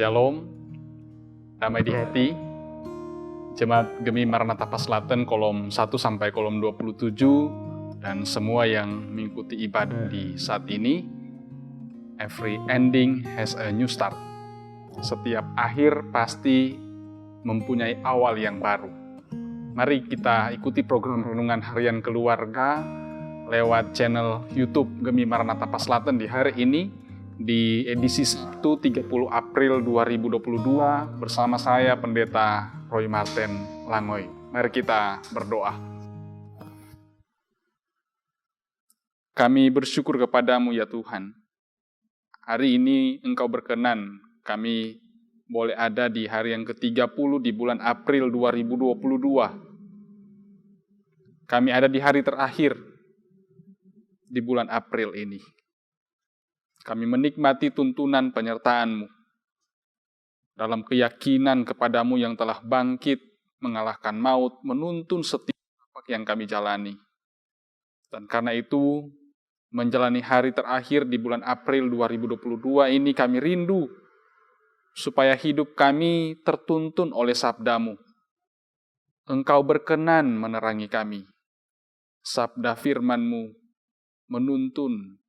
Shalom, damai di hati. Jemaat Gemi Maranatha Paslaten kolom 1 sampai kolom 27 dan semua yang mengikuti ibadah di saat ini. Every ending has a new start. Setiap akhir pasti mempunyai awal yang baru. Mari kita ikuti program renungan harian keluarga lewat channel YouTube Gemi Maranatha Paslaten di hari ini, di edisi Sabtu 30 April 2022 bersama saya Pendeta Roy Martin Langoy. Mari kita berdoa. Kami bersyukur kepadamu ya Tuhan. Hari ini Engkau berkenan kami boleh ada di hari yang ke-30 di bulan April 2022. Kami ada di hari terakhir di bulan April ini. Kami menikmati tuntunan penyertaan-Mu dalam keyakinan kepadamu yang telah bangkit, mengalahkan maut, menuntun setiap apa yang kami jalani. Dan karena itu, menjalani hari terakhir di bulan April 2022 ini kami rindu supaya hidup kami tertuntun oleh sabda-Mu. Engkau berkenan menerangi kami. Sabda firman-Mu menuntun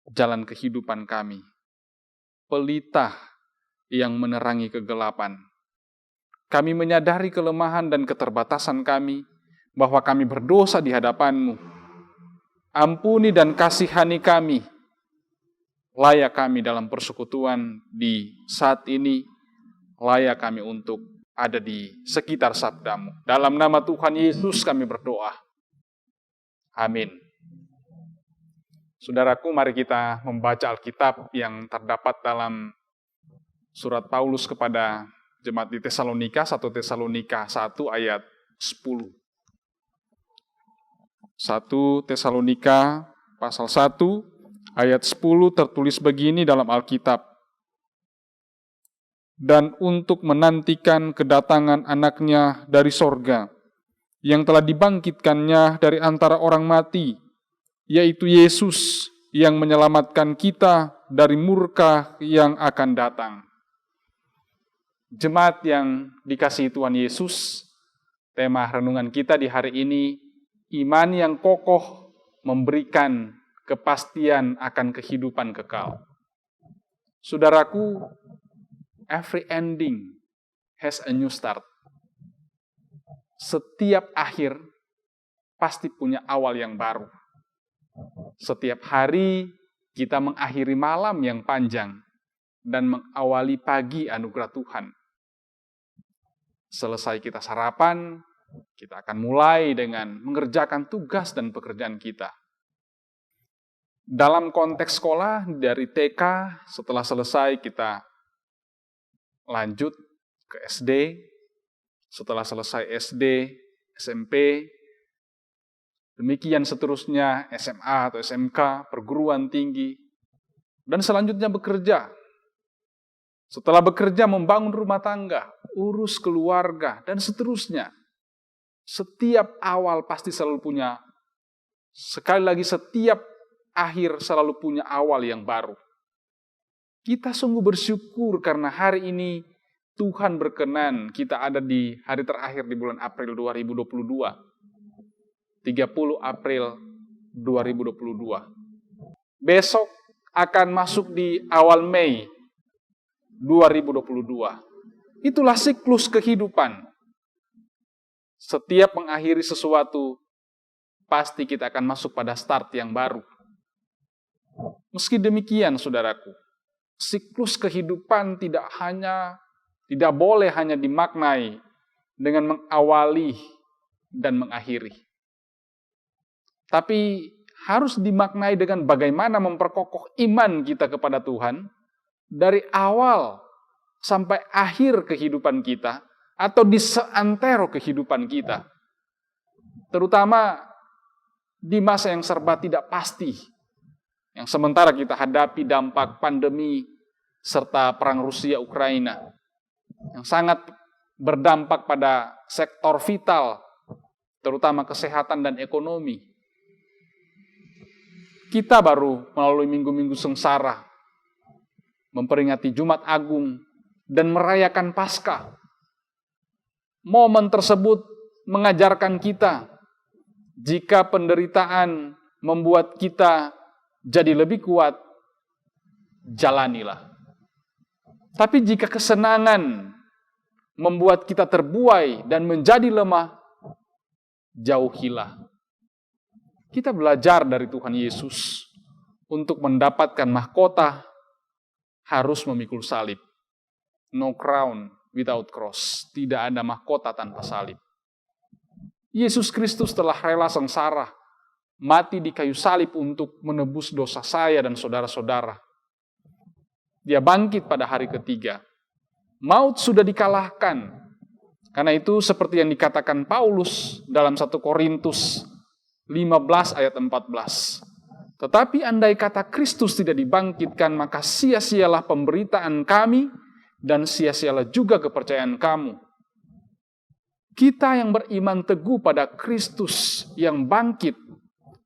jalan kehidupan kami. Pelita yang menerangi kegelapan. Kami menyadari kelemahan dan keterbatasan kami, bahwa kami berdosa di hadapan-Mu. Ampuni dan kasihani kami. Layak kami dalam persekutuan di saat ini. Layak kami untuk ada di sekitar sabda-Mu. Dalam nama Tuhan Yesus kami berdoa. Amin. Saudaraku, mari kita membaca Alkitab yang terdapat dalam surat Paulus kepada jemaat di Tesalonika, 1 Tesalonika 1 ayat 10. 1 Tesalonika pasal 1 ayat 10 tertulis begini dalam Alkitab. Dan untuk menantikan kedatangan anaknya dari sorga, yang telah dibangkitkannya dari antara orang mati, yaitu Yesus yang menyelamatkan kita dari murka yang akan datang. Jemaat yang dikasihi Tuhan Yesus, tema renungan kita di hari ini, iman yang kokoh memberikan kepastian akan kehidupan kekal. Saudaraku, every ending has a new start. Setiap akhir pasti punya awal yang baru. Setiap hari kita mengakhiri malam yang panjang dan mengawali pagi anugerah Tuhan. Selesai kita sarapan, kita akan mulai dengan mengerjakan tugas dan pekerjaan kita. Dalam konteks sekolah dari TK, setelah selesai kita lanjut ke SD, setelah selesai SD, SMP, demikian seterusnya SMA atau SMK, perguruan tinggi, dan selanjutnya bekerja. Setelah bekerja membangun rumah tangga, urus keluarga, dan seterusnya. Setiap awal pasti selalu punya, sekali lagi setiap akhir selalu punya awal yang baru. Kita sungguh bersyukur karena hari ini Tuhan berkenan kita ada di hari terakhir di bulan April 2022. 30 April 2022. Besok akan masuk di awal Mei 2022. Itulah siklus kehidupan. Setiap mengakhiri sesuatu, pasti kita akan masuk pada start yang baru. Meski demikian, saudaraku, siklus kehidupan tidak boleh hanya dimaknai dengan mengawali dan mengakhiri. Tapi harus dimaknai dengan bagaimana memperkokoh iman kita kepada Tuhan dari awal sampai akhir kehidupan kita atau di seantero kehidupan kita. Terutama di masa yang serba tidak pasti, yang sementara kita hadapi dampak pandemi serta perang Rusia-Ukraina, yang sangat berdampak pada sektor vital, terutama kesehatan dan ekonomi. Kita baru melalui minggu-minggu sengsara, memperingati Jumat Agung, dan merayakan Paskah. Momen tersebut mengajarkan kita, jika penderitaan membuat kita jadi lebih kuat, jalanilah. Tapi jika kesenangan membuat kita terbuai dan menjadi lemah, jauhilah. Kita belajar dari Tuhan Yesus untuk mendapatkan mahkota harus memikul salib. No crown without cross. Tidak ada mahkota tanpa salib. Yesus Kristus telah rela sengsara, mati di kayu salib untuk menebus dosa saya dan saudara-saudara. Dia bangkit pada hari ketiga. Maut sudah dikalahkan. Karena itu seperti yang dikatakan Paulus dalam 1 Korintus 15 ayat 14. Tetapi andai kata Kristus tidak dibangkitkan, maka sia-sialah pemberitaan kami dan sia-sialah juga kepercayaan kamu. Kita yang beriman teguh pada Kristus yang bangkit,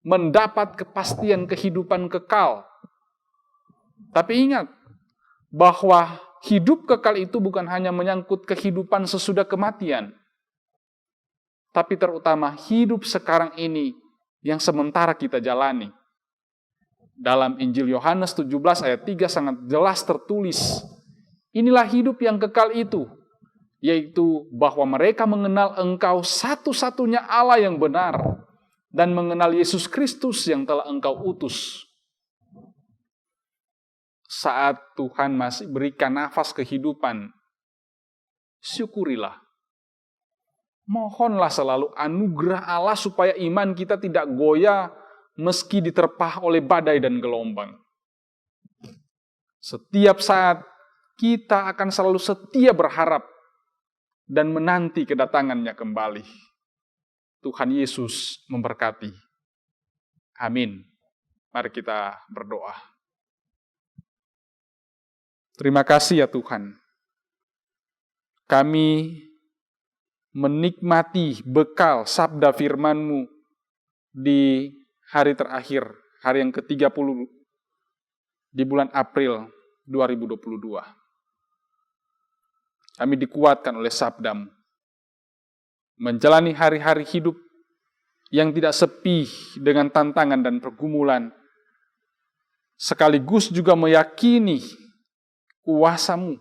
mendapat kepastian kehidupan kekal. Tapi ingat, bahwa hidup kekal itu bukan hanya menyangkut kehidupan sesudah kematian, tapi terutama hidup sekarang ini yang sementara kita jalani. Dalam Injil Yohanes 17 ayat 3 sangat jelas tertulis, inilah hidup yang kekal itu, yaitu bahwa mereka mengenal Engkau satu-satunya Allah yang benar, dan mengenal Yesus Kristus yang telah Engkau utus. Saat Tuhan masih berikan nafas kehidupan, syukurilah. Mohonlah selalu anugerah Allah supaya iman kita tidak goyah meski diterpah oleh badai dan gelombang. Setiap saat kita akan selalu setia berharap dan menanti kedatangannya kembali. Tuhan Yesus memberkati. Amin. Mari kita berdoa. Terima kasih ya Tuhan. Kami menikmati bekal sabda firman-Mu di hari terakhir, hari yang ke-30 di bulan April 2022. Kami dikuatkan oleh sabda-Mu, menjalani hari-hari hidup yang tidak sepi dengan tantangan dan pergumulan, sekaligus juga meyakini kuasa-Mu,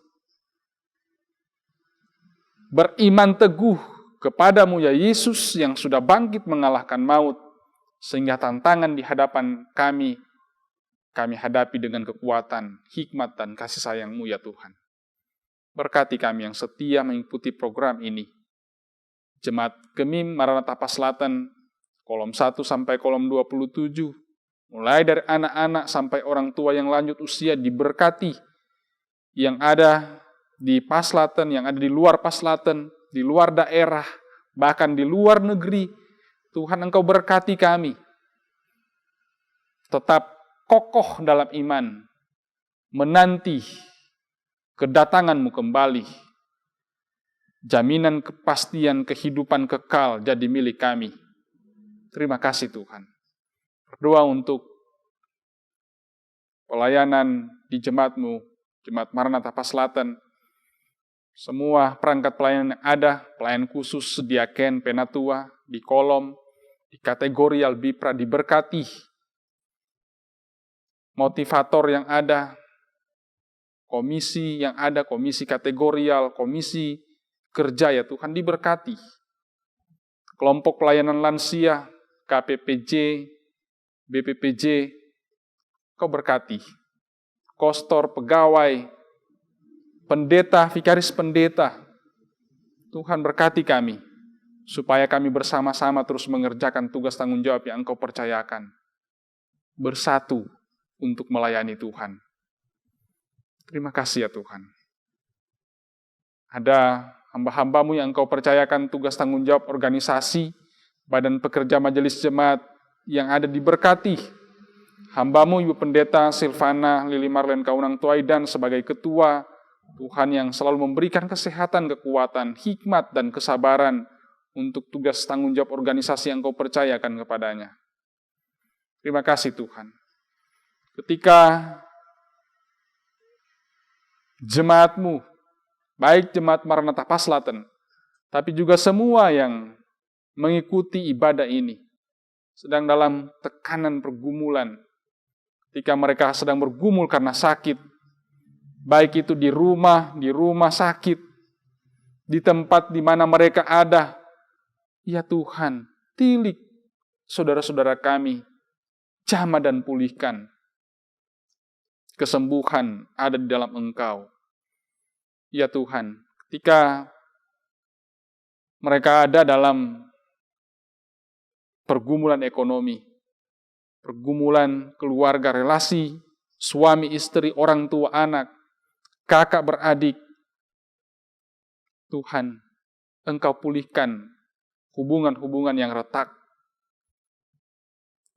beriman teguh kepadamu ya Yesus yang sudah bangkit mengalahkan maut, sehingga tantangan di hadapan kami hadapi dengan kekuatan, hikmat, dan kasih sayang-Mu ya Tuhan. Berkati kami yang setia mengikuti program ini. Jemaat Gemim Maranatha Paslatan, kolom 1 sampai kolom 27, mulai dari anak-anak sampai orang tua yang lanjut usia diberkati, yang ada di Paslatan, yang ada di luar Paslatan, di luar daerah, bahkan di luar negeri. Tuhan, Engkau berkati kami. Tetap kokoh dalam iman, menanti kedatangan-Mu kembali. Jaminan kepastian kehidupan kekal jadi milik kami. Terima kasih Tuhan. Berdoa untuk pelayanan di jemaat-Mu, Jemaat Maranatha Paslatan. Semua perangkat pelayanan yang ada, pelayan khusus, diaken, penatua, di kolom, di kategori Albipra diberkati. Motivator yang ada, komisi yang ada, komisi kategorial, komisi kerja ya Tuhan diberkati. Kelompok pelayanan lansia, KPPJ, BPPJ, Kau berkati. Kostor, pegawai, pendeta, vikaris pendeta, Tuhan berkati kami, supaya kami bersama-sama terus mengerjakan tugas tanggung jawab yang Engkau percayakan. Bersatu untuk melayani Tuhan. Terima kasih ya Tuhan. Ada hamba-hamba-Mu yang Engkau percayakan tugas tanggung jawab organisasi, badan pekerja majelis jemaat yang ada diberkati. Hamba-Mu Ibu Pendeta Silvana Lili Marlen Kaunang Tuaidan sebagai ketua, Tuhan yang selalu memberikan kesehatan, kekuatan, hikmat, dan kesabaran untuk tugas tanggung jawab organisasi yang Kau percayakan kepadanya. Terima kasih Tuhan. Ketika jemaat-Mu baik jemaat Maranatha Paslaten, tapi juga semua yang mengikuti ibadah ini, sedang dalam tekanan pergumulan, ketika mereka sedang bergumul karena sakit, baik itu di rumah sakit, di tempat di mana mereka ada. Ya Tuhan, tilik saudara-saudara kami, jamah dan pulihkan. Kesembuhan ada di dalam Engkau. Ya Tuhan, ketika mereka ada dalam pergumulan ekonomi, pergumulan keluarga, relasi, suami istri, orang tua anak, kakak beradik, Tuhan, Engkau pulihkan hubungan-hubungan yang retak.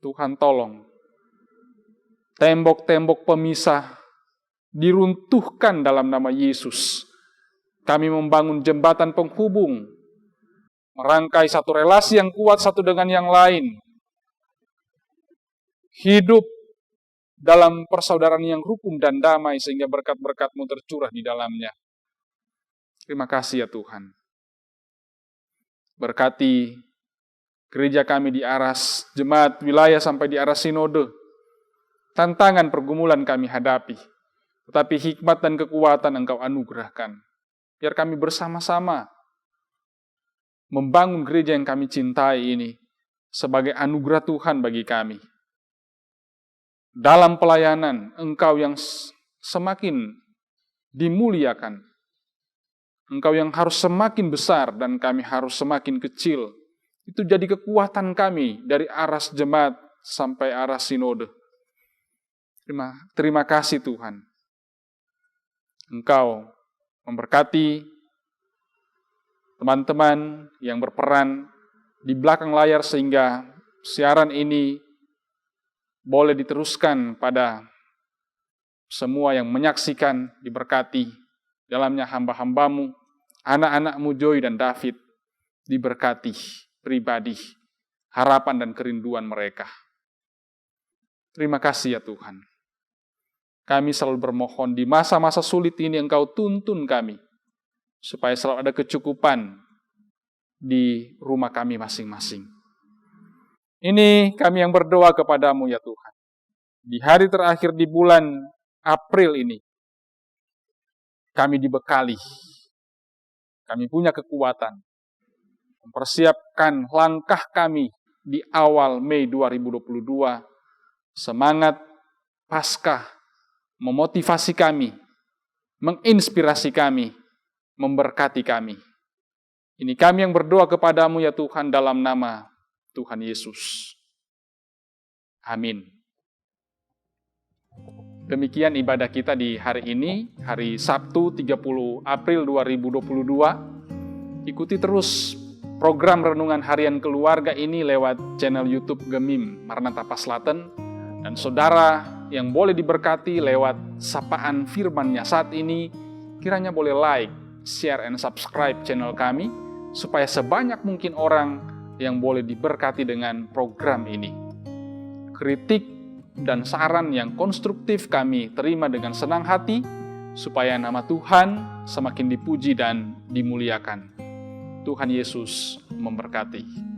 Tuhan tolong, tembok-tembok pemisah diruntuhkan dalam nama Yesus. Kami membangun jembatan penghubung, merangkai satu relasi yang kuat satu dengan yang lain. Hidup dalam persaudaraan yang rukun dan damai sehingga berkat-berkat-Mu tercurah di dalamnya. Terima kasih ya Tuhan. Berkati gereja kami di aras jemaat wilayah sampai di aras sinode. Tantangan pergumulan kami hadapi, tetapi hikmat dan kekuatan Engkau anugerahkan. Biar kami bersama-sama membangun gereja yang kami cintai ini sebagai anugerah Tuhan bagi kami. Dalam pelayanan, Engkau yang semakin dimuliakan. Engkau yang harus semakin besar dan kami harus semakin kecil. Itu jadi kekuatan kami dari aras jemaat sampai aras sinode. Terima kasih Tuhan. Engkau memberkati teman-teman yang berperan di belakang layar sehingga siaran ini boleh diteruskan pada semua yang menyaksikan, diberkati. Dalamnya hamba-hamba-Mu, anak-anak-Mu Joy dan David, diberkati pribadi, harapan dan kerinduan mereka. Terima kasih ya Tuhan. Kami selalu bermohon di masa-masa sulit ini Engkau tuntun kami, supaya selalu ada kecukupan di rumah kami masing-masing. Ini kami yang berdoa kepadamu ya Tuhan. Di hari terakhir di bulan April ini, kami dibekali. Kami punya kekuatan. Mempersiapkan langkah kami di awal Mei 2022. Semangat Paskah memotivasi kami, menginspirasi kami, memberkati kami. Ini kami yang berdoa kepadamu ya Tuhan dalam nama Tuhan Yesus. Amin. Demikian ibadah kita di hari ini, hari Sabtu 30 April 2022. Ikuti terus program Renungan Harian Keluarga ini lewat channel YouTube Gemim Maranatha Paslaten. Dan saudara yang boleh diberkati lewat sapaan firman-Nya saat ini, kiranya boleh like, share, and subscribe channel kami, supaya sebanyak mungkin orang yang boleh diberkati dengan program ini. Kritik dan saran yang konstruktif kami terima dengan senang hati, supaya nama Tuhan semakin dipuji dan dimuliakan. Tuhan Yesus memberkati.